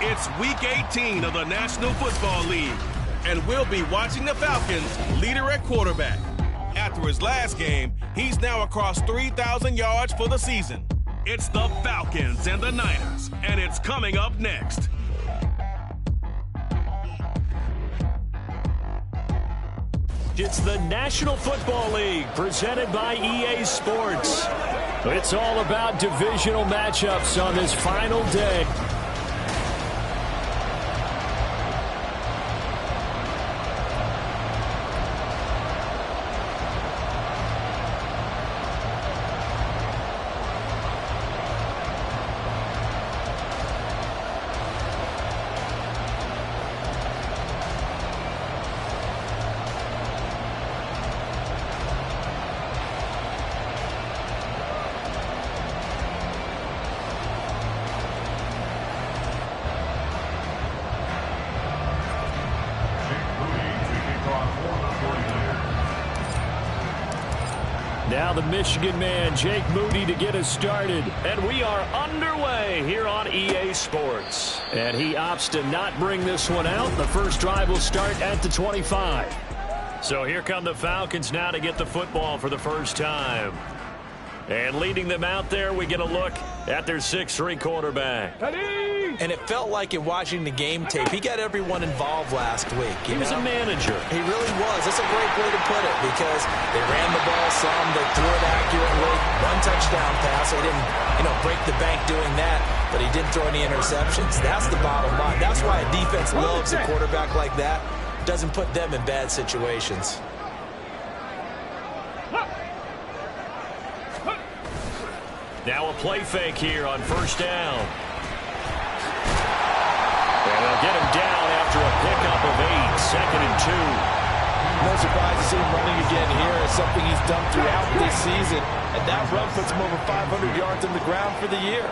It's Week 18 of the National Football League, and we'll be watching the Falcons' leader at quarterback. After his last game, he's now across 3,000 yards for the season. It's the Falcons and the Niners, and it's coming up next. It's the National Football League presented by EA Sports. It's all about divisional matchups on this final day. Now the Michigan man, Jake Moody, to get us started. And we are underway here on EA Sports. And he opts to not bring this one out. The first drive will start at the 25. So here come the Falcons now to get the football for the first time. And leading them out there, we get a look at their 6'3" quarterback. And it felt like in watching the game tape, he got everyone involved last week. He was a manager. He really was. That's a great way to put it because they ran the ball some, they threw it accurately, one touchdown pass. They didn't, break the bank doing that, but he didn't throw any interceptions. That's the bottom line. That's why a defense loves a quarterback like that. Doesn't put them in bad situations. Now a play fake here on first down. And they'll get him down after a pickup of 8, 2nd and 2. No surprise to see him running again here. It's something he's done throughout this season. And that run puts him over 500 yards on the ground for the year.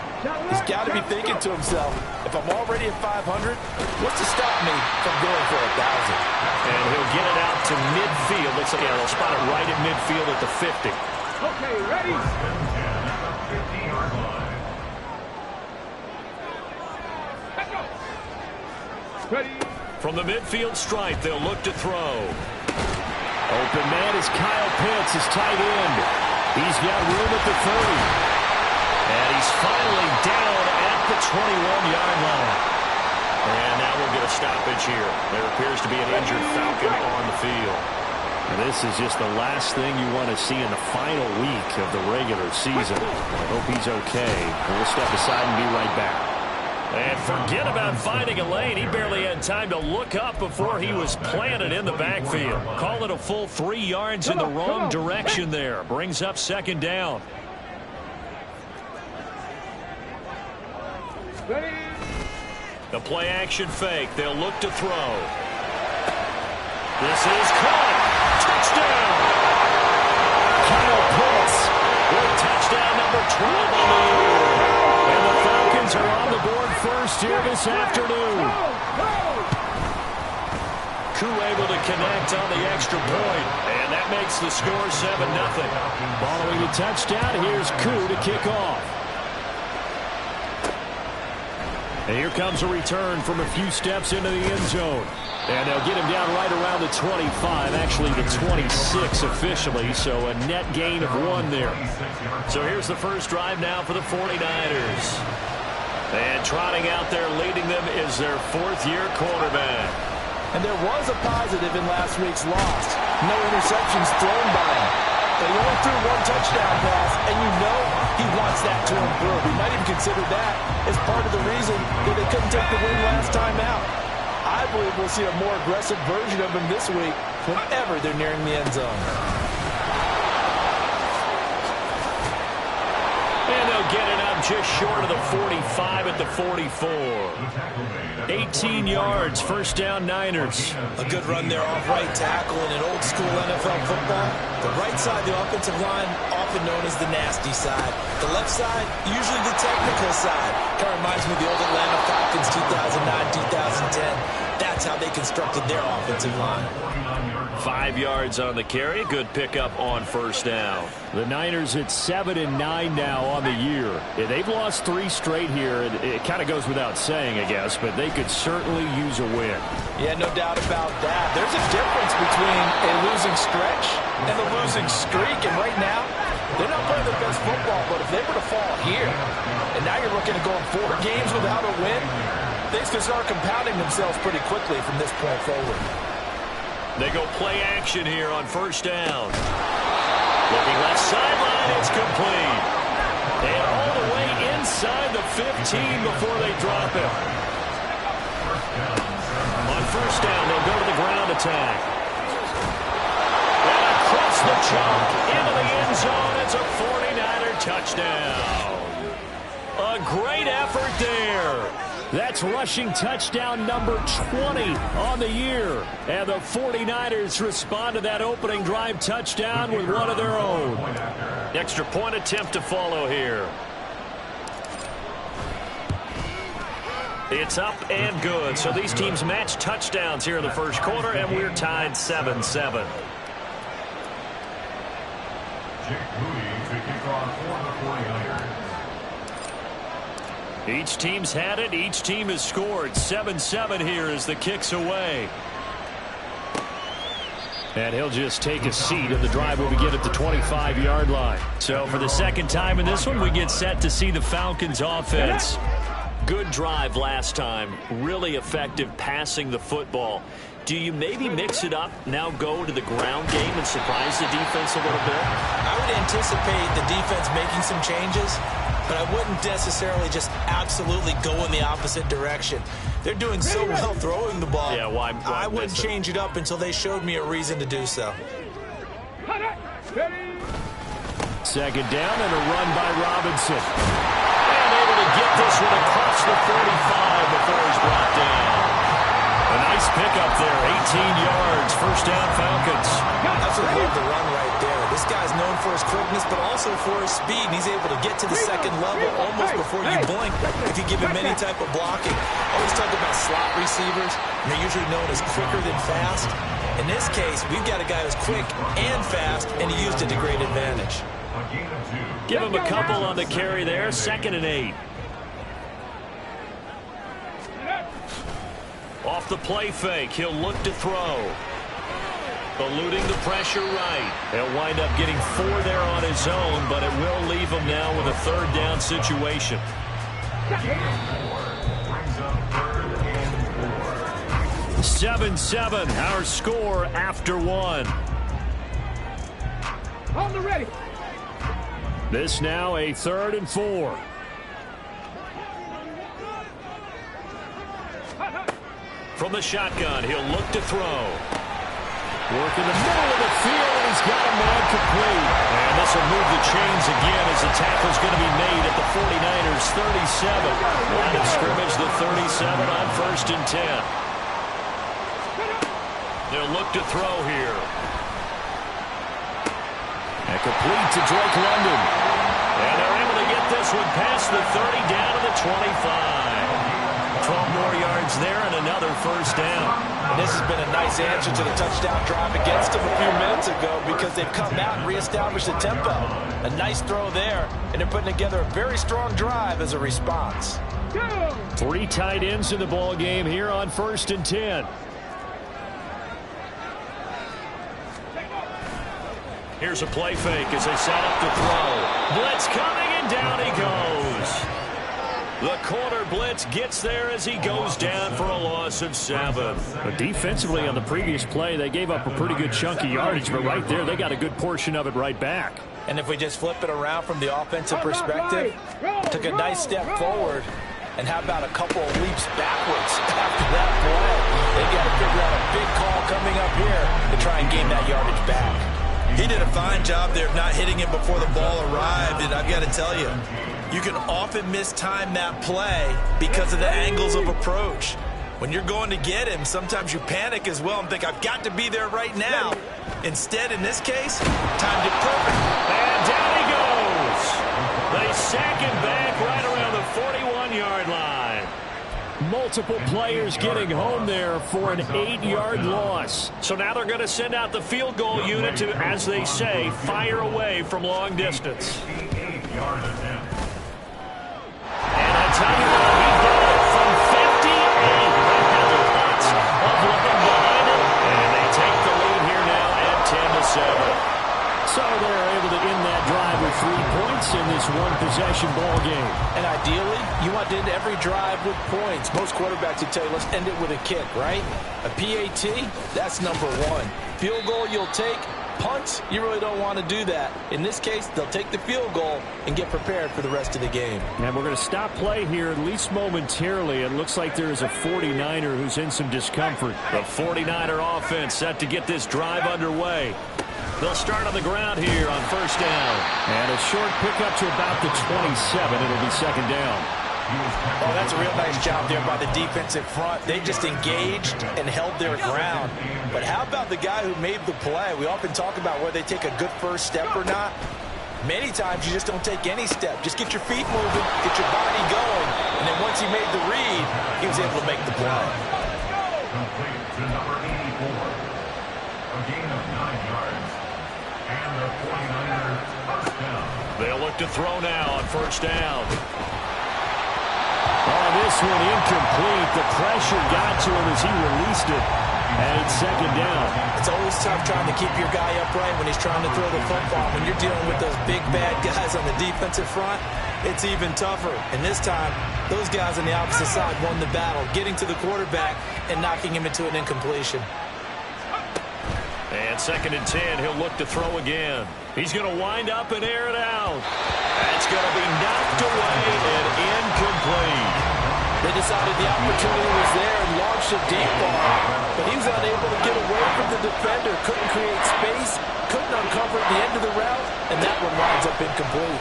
He's got to be thinking to himself, if I'm already at 500, what's to stop me from going for 1,000? And he'll get it out to midfield. Looks like they'll spot it right at midfield at the 50. Okay, ready? From the midfield stripe, they'll look to throw. Open man is Kyle Pitts, his tight end. He's got room at the 30. And he's finally down at the 21-yard line. And now we'll get a stoppage here. There appears to be an injured Falcon on the field. And this is just the last thing you want to see in the final week of the regular season. I hope he's okay. We'll step aside and be right back. And forget about finding a lane. He barely had time to look up before he was planted in the backfield. Call it a full 3 yards in the wrong direction there. Brings up 2nd down. The play action fake. They'll look to throw. This is caught. Touchdown. Kyle Pitts with touchdown number 12 on the year. And the Falcons are on the board first here this afternoon. Koo able to connect on the extra point, and that makes the score 7-0. Following the touchdown, here's Koo to kick off. And here comes a return from a few steps into the end zone. And they'll get him down right around the 25, actually the 26 officially, so a net gain of 1 there. So here's the first drive now for the 49ers. And trotting out there leading them is their 4th-year quarterback. And there was a positive in last week's loss. No interceptions thrown by him. But he only threw 1 touchdown pass, and you know he wants that to improve. He might even consider that as part of the reason that they couldn't take the win last time out. I believe we'll see a more aggressive version of him this week whenever they're nearing the end zone. And they'll get it up just short of the 45 at the 44. 18 yards, first down Niners. A good run there off right tackle in an old school NFL football. The right side of the offensive line, often known as the nasty side. The left side, usually the technical side. Kind of reminds me of the old Atlanta Falcons 2009-2010. That's how they constructed their offensive line. 5 yards on the carry. Good pickup on first down. The Niners at 7-9 now on the year. Yeah, they've lost 3 straight here. It kind of goes without saying, I guess, but they could certainly use a win. Yeah, no doubt about that. There's a difference between a losing stretch and a losing streak, and right now, they're not playing their best football, but if they were to fall here, and now you're looking at going 4 games without a win, things can start compounding themselves pretty quickly from this point forward. They go play action here on first down. Looking left sideline, it's complete. And all the way inside the 15 before they drop it. On first down, they'll go to the ground attack. And across the chalk, into the end zone, it's a 49er touchdown. A great effort there. That's rushing touchdown number 20 on the year. And the 49ers respond to that opening drive touchdown with one of their own. Extra point attempt to follow here. It's up and good. So these teams match touchdowns here in the first quarter, and we're tied 7-7. Each team's had it. Each team has scored. 7-7 here as the kick's away. And he'll just take a seat, and the drive will begin at the 25-yard line. So for the second time in this one, we get set to see the Falcons offense. Good drive last time. Really effective passing the football. Do you maybe mix it up, now go to the ground game and surprise the defense a little bit? I would anticipate the defense making some changes, but I wouldn't necessarily just absolutely go in the opposite direction. They're doing so well throwing the ball. Yeah, why I wouldn't change it up until they showed me a reason to do so. Second down and a run by Robinson. And able to get this one across the 45 before he's brought down. A nice pickup there, 18 yards, first down Falcons. Absolutely love the run right there. This guy's known for his quickness, but also for his speed, and he's able to get to the second level almost before you blink if you give him any type of blocking. Always talk about slot receivers, and they're usually known as quicker than fast. In this case, we've got a guy who's quick and fast, and he used it to great advantage. Give him a couple on the carry there, 2nd and 8. Off the play fake, he'll look to throw. Eluding the pressure right. He'll wind up getting 4 there on his own, but it will leave him now with a 3rd down situation. 7-7, our score after 1. On the ready. This now a 3rd and 4. From the shotgun, he'll look to throw. Work in the middle of the field, and he's got a man complete. And this will move the chains again as the tackle's going to be made at the 49ers' 37. Line of scrimmage, the 37 on 1st and 10. They'll look to throw here. And complete to Drake London. And they're able to get this one past the 30 down to the 25. 12 more yards there and another 1st down. And this has been a nice answer to the touchdown drive against them a few minutes ago because they've come out and reestablished the tempo. A nice throw there, and they're putting together a very strong drive as a response. 3 tight ends in the ball game here on 1st and 10. Here's a play fake as they set up to throw. Blitz coming, and down he goes. The corner blitz gets there as he goes down for a loss of 7. But defensively on the previous play, they gave up a pretty good chunk of yardage, but right there, they got a good portion of it right back. And if we just flip it around from the offensive perspective, took a nice step forward, and how about a couple of leaps backwards after that play? They got to figure out a big call coming up here to try and gain that yardage back. He did a fine job there of not hitting him before the ball arrived, and I've got to tell you, you can often mistime that play because of the angles of approach. When you're going to get him, sometimes you panic as well and think, I've got to be there right now. Instead, in this case, timed it perfect. And down he goes. They sack him back right around the 41-yard line. Multiple players getting home there for an 8-yard loss. So now they're going to send out the field goal unit to, as they say, fire away from long distance. And I tell you what, he did it from 58. They had lots of looking behind it, and they take the lead here now at 10-7. So they're able to end that drive with 3 points in this one-possession ball game. And ideally, you want to end every drive with points. Most quarterbacks would tell you, let's end it with a kick, right? A PAT, that's number 1. Field goal you'll take. Punts, you really don't want to do that. In this case, they'll take the field goal and get prepared for the rest of the game. And we're going to stop play here, at least momentarily. It looks like there is a 49er who's in some discomfort. The 49er offense set to get this drive underway. They'll start on the ground here on first down. And a short pickup to about the 27. It'll be second down. Oh, that's a real nice job there by the defensive front. They just engaged and held their ground. But how about the guy who made the play? We often talk about whether they take a good first step or not. Many times you just don't take any step. Just get your feet moving, get your body going. And then once he made the read, he was able to make the play. Complete to number 84. A gain of 9 yards. And the 49ers first down. They'll look to throw now on first down. Oh, this one incomplete. The pressure got to him as he released it. And it's second down. It's always tough trying to keep your guy upright when he's trying to throw the football. When you're dealing with those big, bad guys on the defensive front, it's even tougher. And this time, those guys on the opposite side won the battle, getting to the quarterback and knocking him into an incompletion. And second and 10, he'll look to throw again. He's going to wind up and air it out. That's going to be knocked away and incomplete. They decided the opportunity was there and launched a deep ball, but he was unable to get away from the defender, couldn't create space, couldn't uncover the end of the route, and that one winds up incomplete.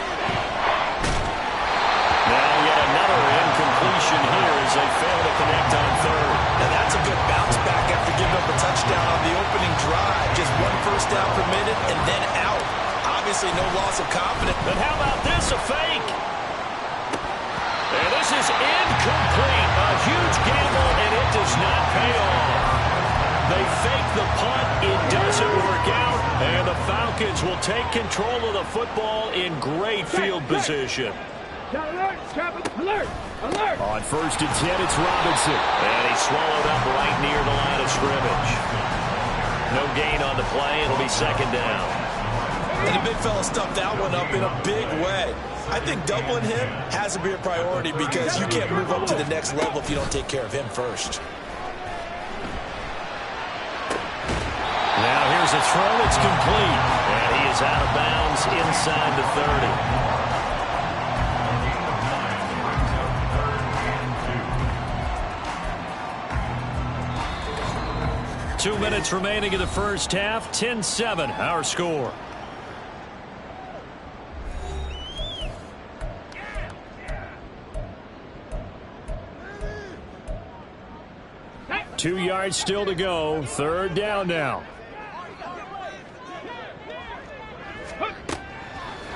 Now yet another incompletion here as they fail to connect on third. Now that's a good bounce back after giving up a touchdown on the opening drive. Just 1 first down permitted and then out. Obviously no loss of confidence. But how about this, a fake? And this is incomplete. A huge gamble, and it does not pay off. They fake the punt. It doesn't work out. And the Falcons will take control of the football in great field position. Alert! On first and 10, it's Robinson. And he's swallowed up right near the line of scrimmage. No gain on the play. It'll be second down. And the big fella stuffed that one up in a big way. I think doubling him has to be a priority because you can't move up to the next level if you don't take care of him first. Now here's a throw. It's complete. And he is out of bounds inside the 30. 2 minutes remaining in the first half. 10-7, our score. Two yards still to go. Third down now.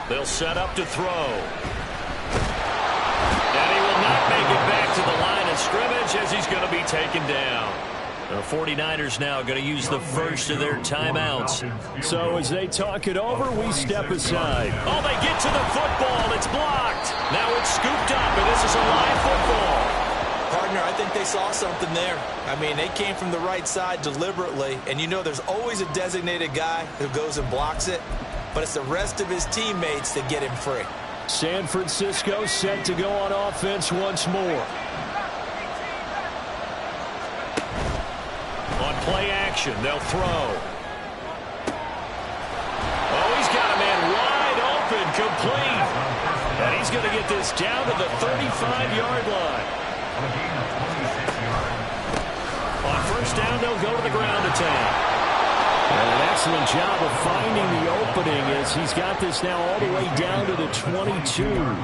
They'll set up to throw. And he will not make it back to the line of scrimmage as he's going to be taken down. The 49ers now going to use the first of their timeouts. So as they talk it over, we step aside. Oh, they get to the football. It's blocked. Now it's scooped up, and this is a live football. Partner, I think they saw something there. I mean, they came from the right side deliberately, and you know there's always a designated guy who goes and blocks it, but it's the rest of his teammates that get him free. San Francisco set to go on offense once more. On play action, they'll throw. Oh, he's got a man wide open, complete. And he's going to get this down to the 35-yard line. On first down, they'll go to the ground attack. And an excellent job of finding the opening as he's got this now all the way down to the 22.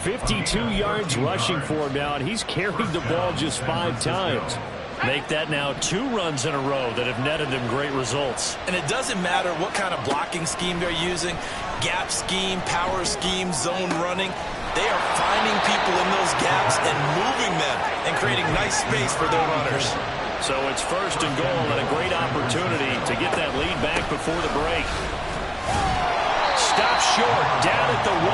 52 yards rushing for him now, and he's carried the ball just 5 times. Make that now 2 runs in a row that have netted them great results. And it doesn't matter what kind of blocking scheme they're using, gap scheme, power scheme, zone running. They are finding people in those gaps and moving them and creating nice space for their runners. So it's first and goal and a great opportunity to get that lead back before the break. Stop short, down at the 1.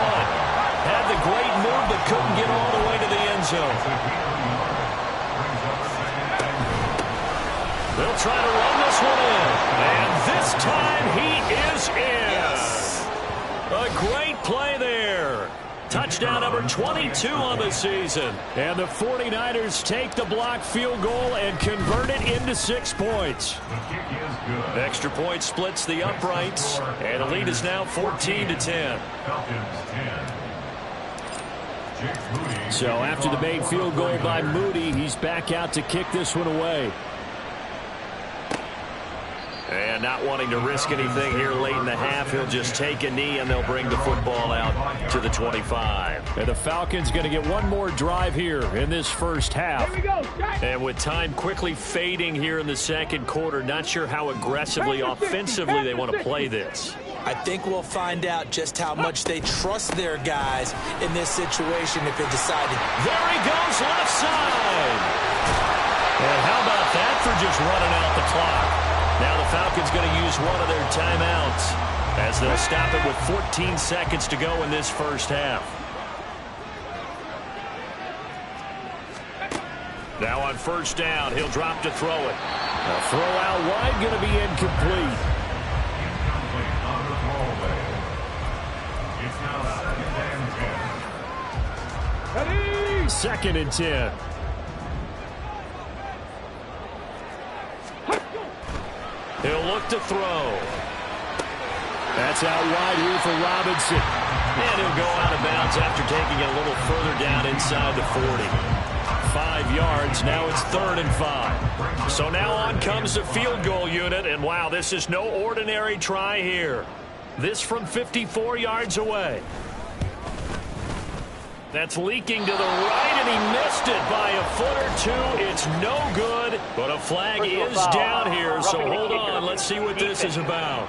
Had the great move, but couldn't get all the way to the end zone. They'll try to run this one in. And this time he is in. Yes. A great play there. Touchdown number 22 on the season. And the 49ers take the blocked field goal and convert it into 6 points. Extra point splits the uprights, and the lead is now 14-10. So after the made field goal by Moody, he's back out to kick this one away. And not wanting to risk anything here late in the half, he'll just take a knee and they'll bring the football out to the 25. And the Falcons going to get one more drive here in this first half. And with time quickly fading here in the second quarter, not sure how aggressively, offensively they want to play this. I think we'll find out just how much they trust their guys in this situation if they decide to. There he goes, left side. And how about that for just running out the clock? Now the Falcons going to use one of their timeouts as they'll stop it with 14 seconds to go in this first half. Now on first down, he'll drop to throw it. A throw out wide going to be incomplete. Second and 10. He'll look to throw. That's out wide here for Robinson. And he'll go out of bounds after taking it a little further down inside the 40. 5 yards. Now it's 3rd and 5. So now on comes the field goal unit. And wow, this is no ordinary try here. This from 54 yards away. That's leaking to the right, and he missed it by a foot or two. It's no good, but a flag is down here, so hold on. Let's see what this is about.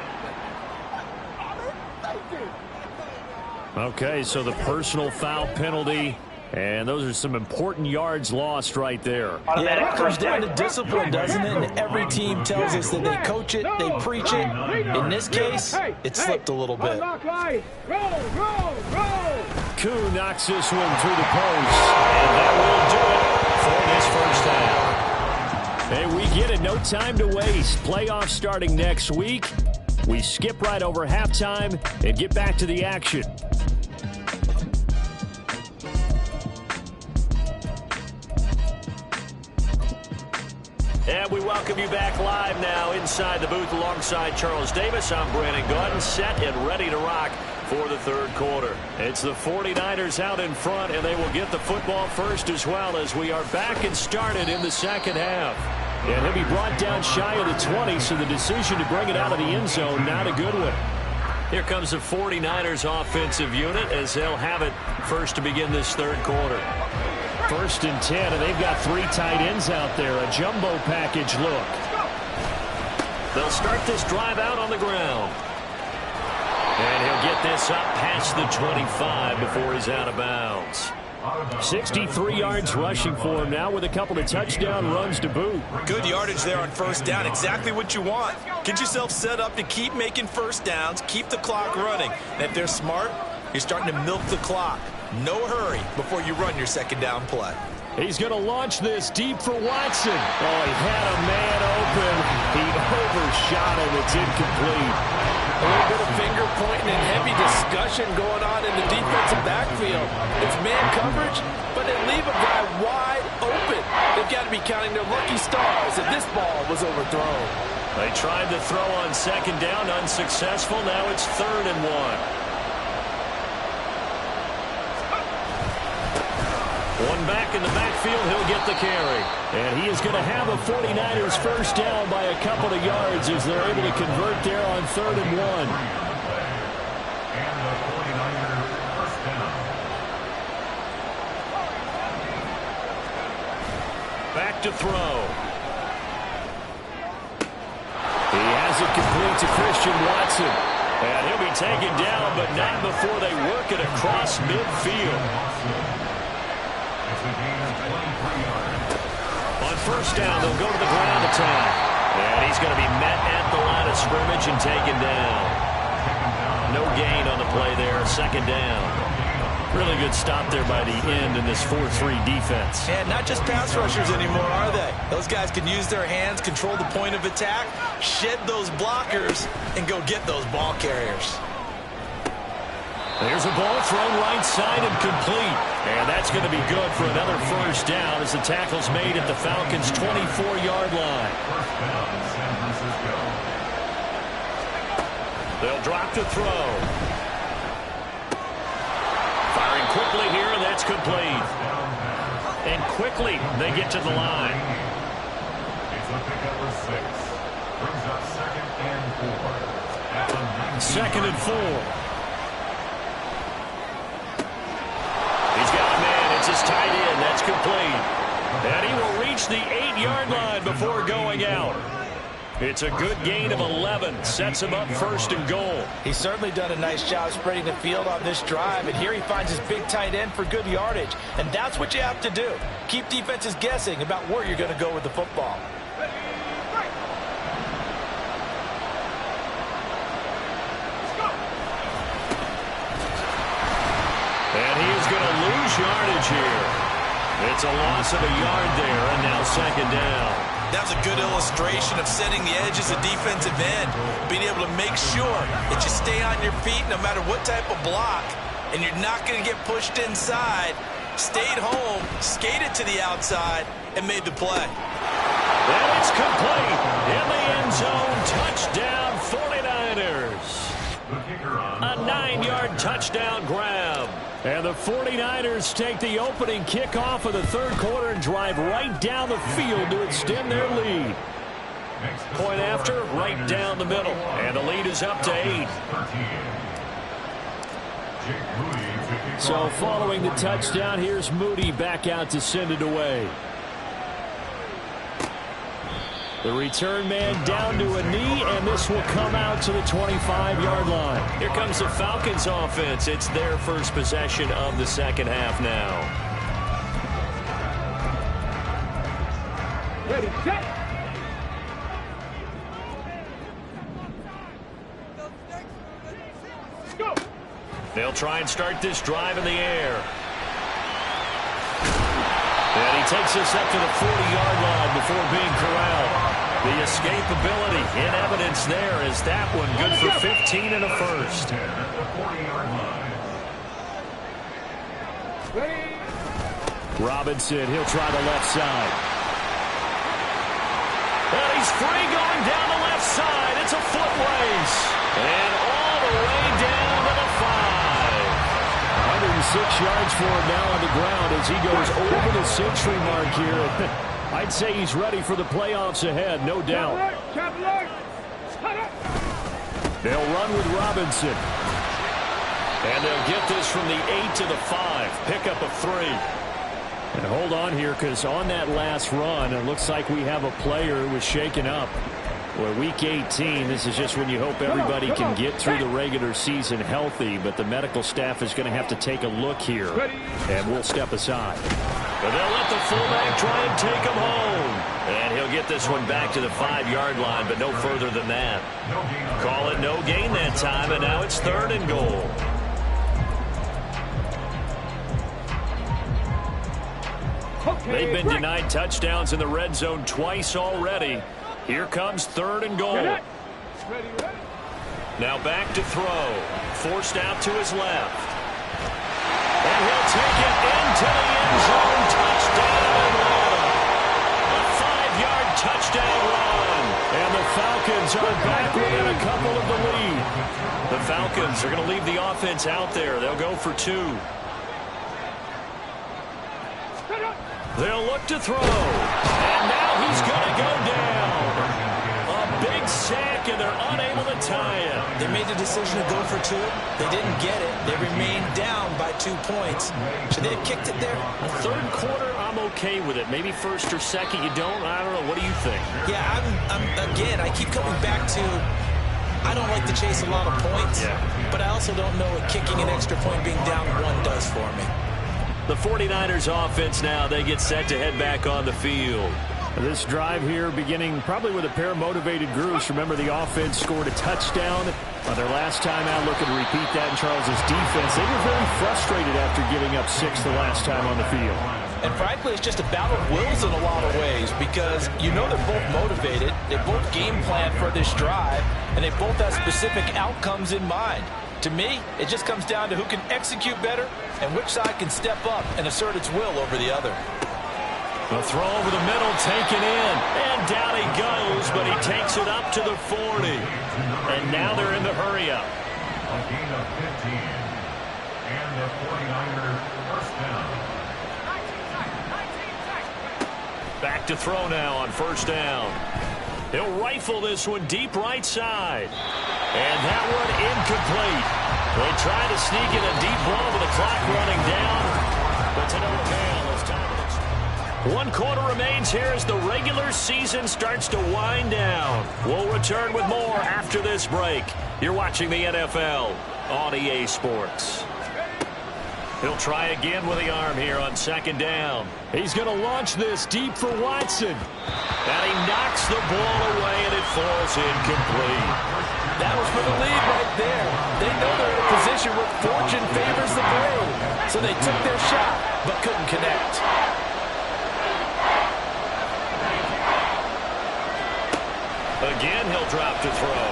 Okay, so the personal foul penalty, and those are some important yards lost right there. Yeah, it comes down to discipline, doesn't it? And every team tells us that they coach it, they preach it. In this case, it slipped a little bit. Koo knocks this one through the post, and that will do it for this first half. Hey, we get it. No time to waste. Playoffs starting next week. We skip right over halftime and get back to the action. And we welcome you back live now inside the booth alongside Charles Davis. I'm Brandon Gordon, set and ready to rock for the third quarter. It's the 49ers out in front, and they will get the football first as well as we are back and started in the second half. And he'll be brought down shy of the 20, so the decision to bring it out of the end zone, not a good one. Here comes the 49ers offensive unit as they'll have it first to begin this third quarter. 1st and 10, and they've got 3 tight ends out there. A jumbo package look. They'll start this drive out on the ground. And he'll get this up past the 25 before he's out of bounds. 63 yards rushing for him now with a couple of touchdown runs to boot. Good yardage there on first down. Exactly what you want. Get yourself set up to keep making first downs, keep the clock running. And if they're smart, you're starting to milk the clock. No hurry before you run your second down play. He's going to launch this deep for Watson. Oh, he had a man open. He overshot him. It's incomplete. A little bit of finger pointing and heavy discussion going on in the defensive backfield. It's man coverage, but they leave a guy wide open. They've got to be counting their lucky stars that this ball was overthrown. They tried to throw on second down, unsuccessful. Now it's 3rd and 1. One back in the backfield, he'll get the carry. And he is going to have a 49ers first down by a couple of yards as they're able to convert there on 3rd and 1. And the 49ers first down. Back to throw. He has it complete to Christian Watson. And he'll be taken down, but not before they work it across midfield. It's a gain of 23 yards. first down. They'll go to the ground attack. And he's going to be met at the line of scrimmage and taken down. No gain on the play there. Second down. Really good stop there by the end in this 4-3 defense. And not just pass rushers anymore, are they? Those guys can use their hands, control the point of attack, shed those blockers, and go get those ball carriers. There's a ball thrown right side and complete. And that's going to be good for another first down as the tackle's made at the Falcons' 24-yard line. They'll drop to throw. Firing quickly here, and that's complete. And quickly they get to the line. It's a pickup of 6. Brings up 2nd and 4. At the 19. 2nd and 4. He's got a man. It's his tight end. That's complete. And he will reach the 8-yard line before going out. It's a good gain of 11. Sets him up 1st and goal. He's certainly done a nice job spreading the field on this drive. And here he finds his big tight end for good yardage. And that's what you have to do. Keep defenses guessing about where you're going to go with the football. And he is going to lose yardage here. It's a loss of a yard there, and now 2nd down. That was a good illustration of setting the edge as a defensive end, being able to make sure that you stay on your feet no matter what type of block, and you're not going to get pushed inside. Stayed home, skated to the outside, and made the play. And it's complete. In the end zone, touchdown 49ers. A 9-yard touchdown grab. And the 49ers take the opening kickoff of the 3rd quarter and drive right down the field to extend their lead. Point after, right down the middle. And the lead is up to 8. So following the touchdown, here's Moody back out to send it away. The return man down to a knee, and this will come out to the 25-yard line. Here comes the Falcons offense. It's their first possession of the second half now. Ready, set. Go. They'll try and start this drive in the air. And he takes us up to the 40-yard line before being corralled. The escapability in evidence there is that one good for 15 and a first. Robinson, he'll try the left side. And he's free going down the left side. It's a foot race. And all the way down to the 5. 106 yards for him now on the ground as he goes over the century mark here. I'd say he's ready for the playoffs ahead, no doubt. They'll run with Robinson. And they'll get this from the 8 to the 5. Pickup of 3. And hold on here, because on that last run, it looks like we have a player who was shaken up. Well, week 18, this is just when you hope everybody can get through the regular season healthy, but the medical staff is going to have to take a look here, and we'll step aside. But they'll let the fullback try and take him home. And he'll get this one back to the 5-yard line, but no further than that. Call it no gain that time, and now it's 3rd and goal. They've been denied touchdowns in the red zone twice already. Here comes 3rd and goal. Now back to throw. Forced out to his left. And he'll take it into the end zone. Touchdown, Atlanta. A 5-yard touchdown run. And the Falcons are back within a couple of the lead. The Falcons are going to leave the offense out there. They'll go for 2. They'll look to throw. And now he's going to go down. A big sack, and they're unable to tie it. They made the decision to go for 2. They didn't get it. They remained down by 2 points. Should they have kicked it there? The 3rd quarter, I'm okay with it. Maybe 1st or 2nd, you don't. I don't know. What do you think? Yeah, again, I keep coming back to I don't like to chase a lot of points, but I also don't know what kicking an extra point being down 1 does for me. The 49ers offense now, they get set to head back on the field. This drive here beginning probably with a pair of motivated groups. Remember, the offense scored a touchdown on their last time out. Looking to repeat that in Charles's defense. They were very frustrated after giving up 6 the last time on the field. And frankly, it's just a battle of wills in a lot of ways because you know they're both motivated. They both game plan for this drive, and they both have specific outcomes in mind. To me, it just comes down to who can execute better and which side can step up and assert its will over the other. The throw over the middle, taken in, and down he goes, but he takes it up to the 40. And now they're in the hurry-up. A gain of 15, and the 49ers first down. Back to throw now on first down. He'll rifle this one deep right side. And that one incomplete. They try to sneak in a deep ball with the clock running down, but to no avail. It's time to... 1 quarter remains here as the regular season starts to wind down. We'll return with more after this break. You're watching the NFL on EA Sports. He'll try again with the arm here on second down. He's going to launch this deep for Watson. And he knocks the ball away, and it falls incomplete. That was for the lead right there. They know they're in a position where fortune favors the brave. So they took their shot, but couldn't connect. Again, he'll drop to throw.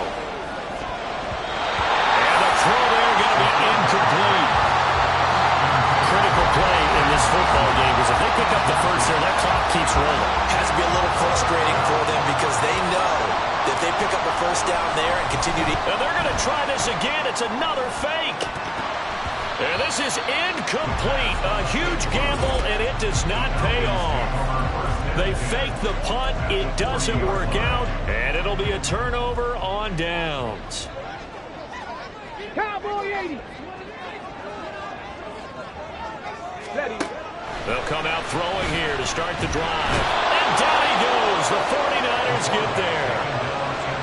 And the throw there going to be incomplete. Critical play in this football game because if they pick up the first there, that clock keeps rolling. Has to be a little frustrating for them because they know that if they pick up a first down there and continue to... And they're going to try this again. It's another fake. And this is incomplete. A huge gamble, and it does not pay off. They fake the punt. It doesn't work out, and it'll be a turnover on downs. Cowboy 80. Ready. They'll come out throwing here to start the drive. And down he goes. The 49ers get there.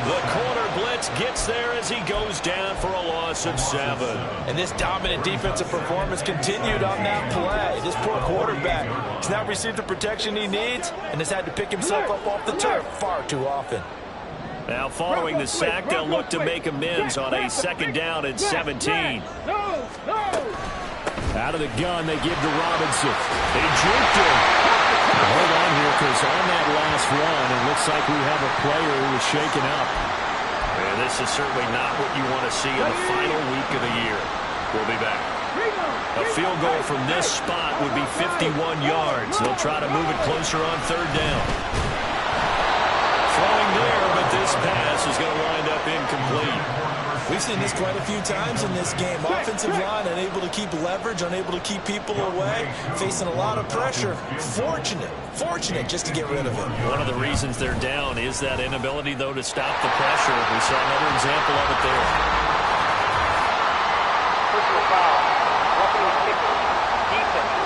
The corner blitz gets there as he goes down for a loss of 7. And this dominant defensive performance continued on that play. This poor quarterback has not received the protection he needs and has had to pick himself up off the turf far too often. Now following the sack, they'll look to make amends on a second down and 17. Out of the gun, they give to Robinson. They juked him. Hold on here, because on that last run, it looks like we have a player who is shaken up. And this is certainly not what you want to see in the final week of the year. We'll be back. A field goal from this spot would be 51 yards. They'll try to move it closer on third down. Throwing there, but this pass is going to wind up incomplete. We've seen this quite a few times in this game. Offensive line unable to keep leverage, unable to keep people away, facing a lot of pressure. Fortunate just to get rid of it. One of the reasons they're down is that inability, though, to stop the pressure. We saw another example of it there. Personal foul. Roughing the kicker. Defense.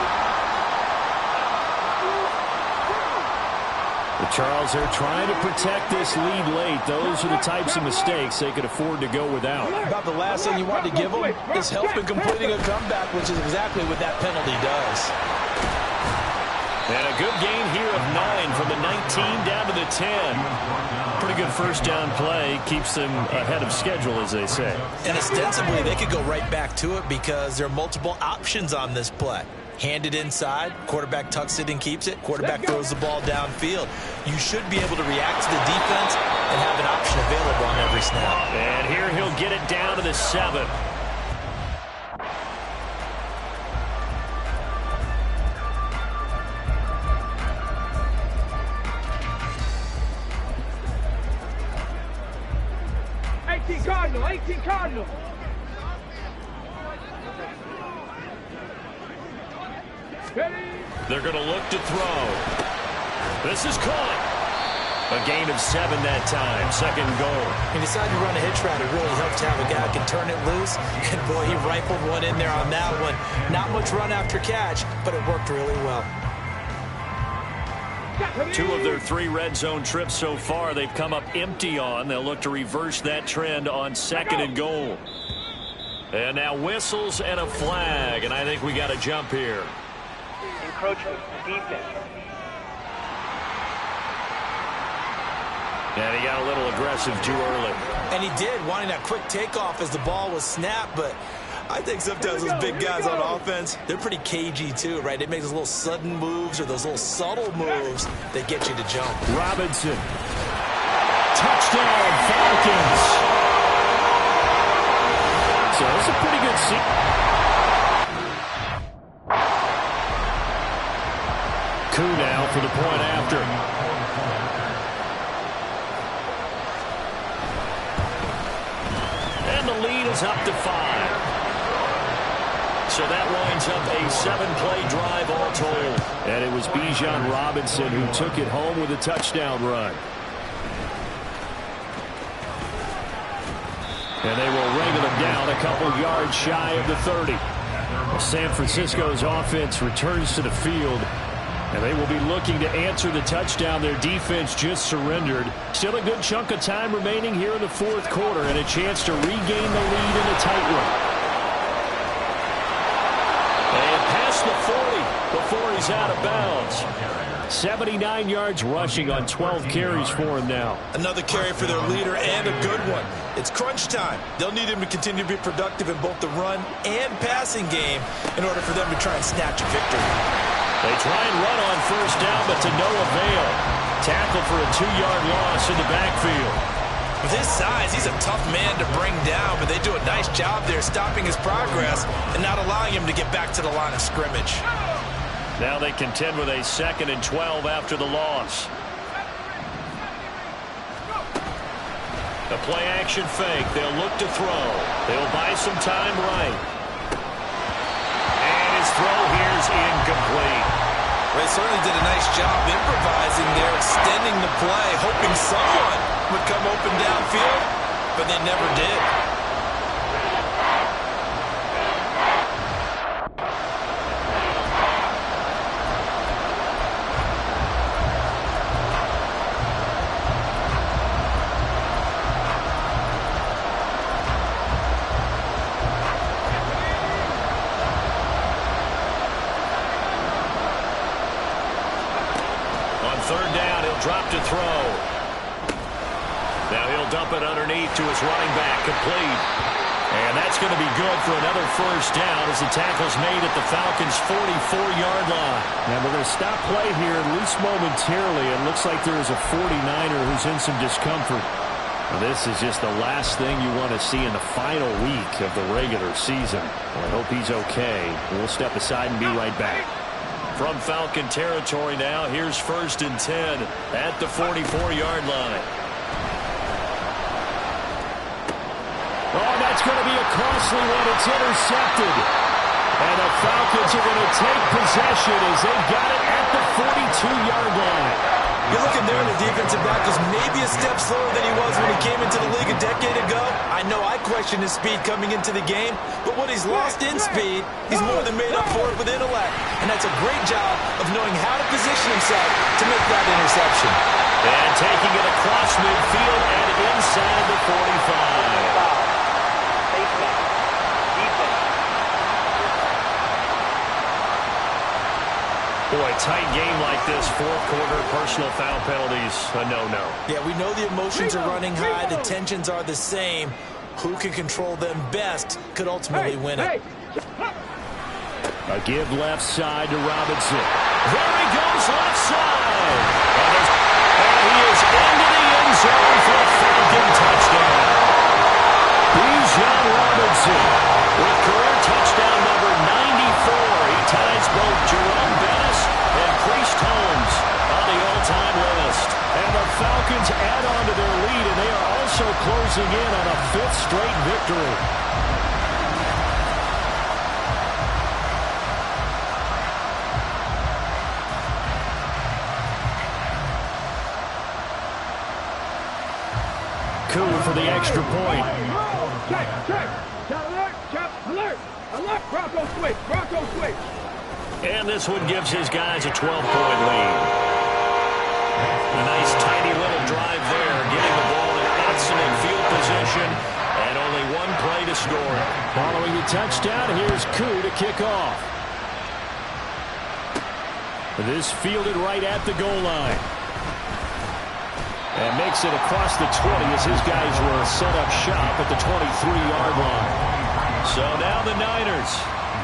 Charles, they're trying to protect this lead late. Those are the types of mistakes they could afford to go without. About the last thing you want to give them is help in completing a comeback, which is exactly what that penalty does. And a good gain here of 9 from the 19 down to the 10. Pretty good first down play. Keeps them ahead of schedule, as they say. And ostensibly, they could go right back to it because there are multiple options on this play. Hand it inside, quarterback tucks it and keeps it, quarterback throws the ball downfield. You should be able to react to the defense and have an option available on every snap. And here he'll get it down to the 7. Cardinal. They're going to look to throw. This is caught. A gain of 7 that time. Second goal. He decided to run a hitch route. It really helps to have a guy who can turn it loose. And, boy, he rifled one in there on that one. Not much run after catch, but it worked really well. 2 of their 3 red zone trips so far they've come up empty on. They'll look to reverse that trend on second and goal. And now whistles and a flag. And I think we got a jump here. Encroachment, defense. And he got a little aggressive too early. And he did, wanting that quick takeoff as the ball was snapped, but I think sometimes those big guys on offense, they're pretty cagey too, right? They make those little sudden moves or those little subtle moves that get you to jump. Robinson. Touchdown, Falcons. So it's a pretty good seat. Koo now for the point after. And the lead is up to 5. So that winds up a 7-play drive all told. And it was Bijan Robinson who took it home with a touchdown run. And they will wrangle them down a couple yards shy of the 30. San Francisco's offense returns to the field, and they will be looking to answer the touchdown their defense just surrendered. Still a good chunk of time remaining here in the fourth quarter, and a chance to regain the lead in a tight one. And past the 40 before he's out of bounds. 79 yards rushing on 12 carries for him now. Another carry for their leader, and a good one. It's crunch time. They'll need him to continue to be productive in both the run and passing game in order for them to try and snatch a victory. They try and run on first down, but to no avail. Tackle for a 2-yard loss in the backfield. With his size, he's a tough man to bring down, but they do a nice job there stopping his progress and not allowing him to get back to the line of scrimmage. Now they contend with a 2nd and 12 after the loss. A play-action fake. They'll look to throw. They'll buy some time right. And his throw here's incomplete. They certainly did a nice job improvising there, extending the play, hoping someone would come open downfield, but they never did. Drop to throw. Now he'll dump it underneath to his running back, complete. And that's going to be good for another first down as the tackle's made at the Falcons' 44-yard line. Now we're going to stop play here at least momentarily. It looks like there is a 49er who's in some discomfort. Well, this is just the last thing you want to see in the final week of the regular season. Well, I hope he's okay. We'll step aside and be right back. From Falcon territory now, here's 1st and 10 at the 44-yard line. Oh, that's going to be a costly one. It's intercepted. And the Falcons are going to take possession as they got it at the 42-yard line. You're looking there, and the defensive back is maybe a step slower than he was when he came into the league a decade ago. I know I questioned his speed coming into the game, but what he's lost in speed, he's more than made up for it with intellect. And that's a great job of knowing how to position himself to make that interception. And taking it across midfield and inside the 45. Boy, tight game like this, fourth quarter, personal foul penalties, a no-no. Yeah, we know the emotions are running high, the tensions are the same. Who can control them best could ultimately win it. A give left side to Robinson. There he goes, left side. And he is into the end zone for a Falcon touchdown. Bijan Robinson with career touchdown number 94. He ties both Jerome Bettis and Priest Holmes on the all-time list. And the Falcons add on to their lead, and they are also closing in on a 5th straight victory. Koo for the extra point. Alert! Bronco switch! And this one gives his guys a 12-point lead. A nice, tiny little drive there, getting the ball in excellent field position, and only one play to score. Following the touchdown, here's Koo to kick off. This fielded right at the goal line. And makes it across the 20 as his guys were set up shop at the 23-yard line. So now the Niners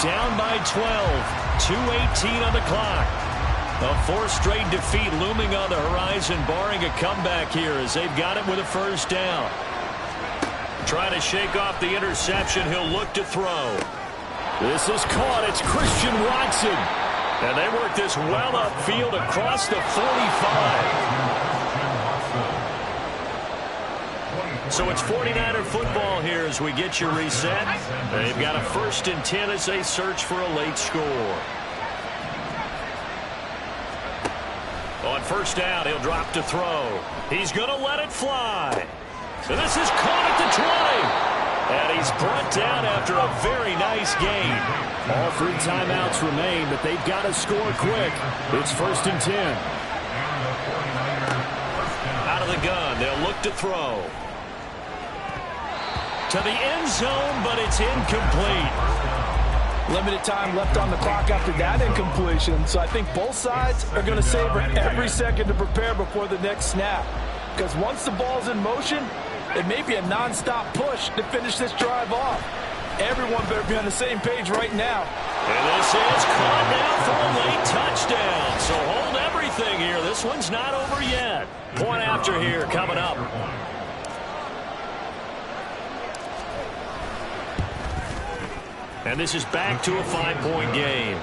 down by 12. 2:18 on the clock. A fourth straight defeat looming on the horizon, barring a comeback here as they've got it with a first down. Trying to shake off the interception. He'll look to throw. This is caught. It's Christian Watson. And they work this well upfield across the 45. So it's 49er football here as we get you reset. They've got a 1st and 10 as they search for a late score. On first down, he'll drop to throw. He's going to let it fly. And this is caught at the 20. And he's brought down after a very nice gain. All 3 timeouts remain, but they've got to score quick. It's 1st and 10. Out of the gun, they'll look to throw. To the end zone, but it's incomplete. Limited time left on the clock after that incompletion, so I think both sides are going to savor every second to prepare before the next snap. Because once the ball's in motion, it may be a non-stop push to finish this drive off. Everyone better be on the same page right now. And this is caught now for a late touchdown. So hold everything here. This one's not over yet. Point after here coming up. And this is back to a 5-point game.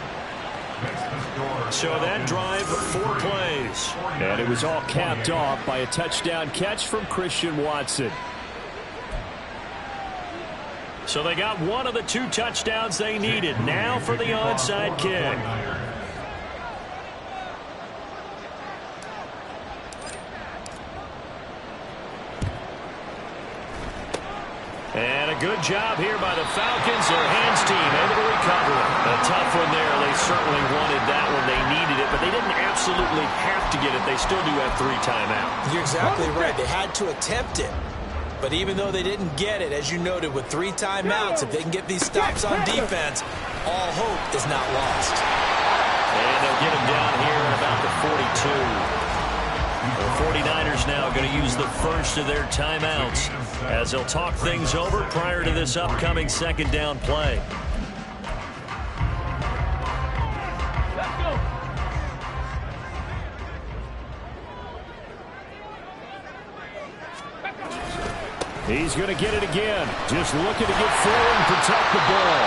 So that drive, 4 plays. And it was all capped off by a touchdown catch from Christian Watson. So they got one of the 2 touchdowns they needed. Now for the onside kick. And a good job here by the Falcons. Their hands team able to recover it. A tough one there. They certainly wanted that one. They needed it, but they didn't absolutely have to get it. They still do have 3 timeouts. You're exactly right. They had to attempt it. But even though they didn't get it, as you noted, with 3 timeouts, if they can get these stops on defense, all hope is not lost. And they'll get him down here at about the 42. The 49ers now going to use the first of their timeouts as they'll talk things over prior to this upcoming 2nd down play. Let's go. He's going to get it again. Just looking to get forward and protect the ball.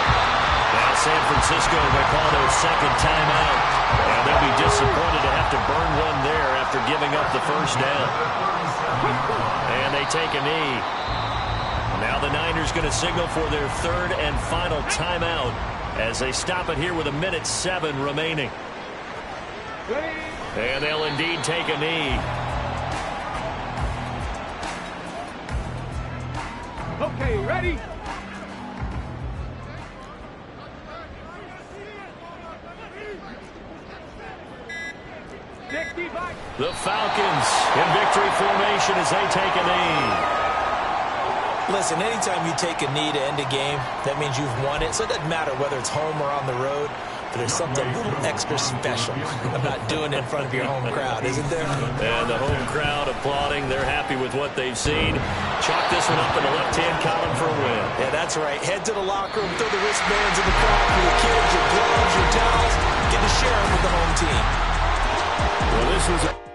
Now San Francisco, they call their 2nd timeout. And they'll be disappointed to have to burn one there after giving up the first down. And they take a knee. Now the Niners going to signal for their 3rd and final timeout as they stop it here with 1:07 remaining. And they'll indeed take a knee. Okay, ready? The Falcons in victory formation as they take a knee. Listen, anytime you take a knee to end a game, that means you've won it. So it doesn't matter whether it's home or on the road. But there's something a little extra special about doing it in front of your home crowd, isn't there? And the home crowd applauding. They're happy with what they've seen. Chalk this one up in the left-hand column for a win. Yeah, that's right. Head to the locker room, throw the wristbands in the crowd for your kids, your gloves, your towels. Get to share them with the home team. Well, this was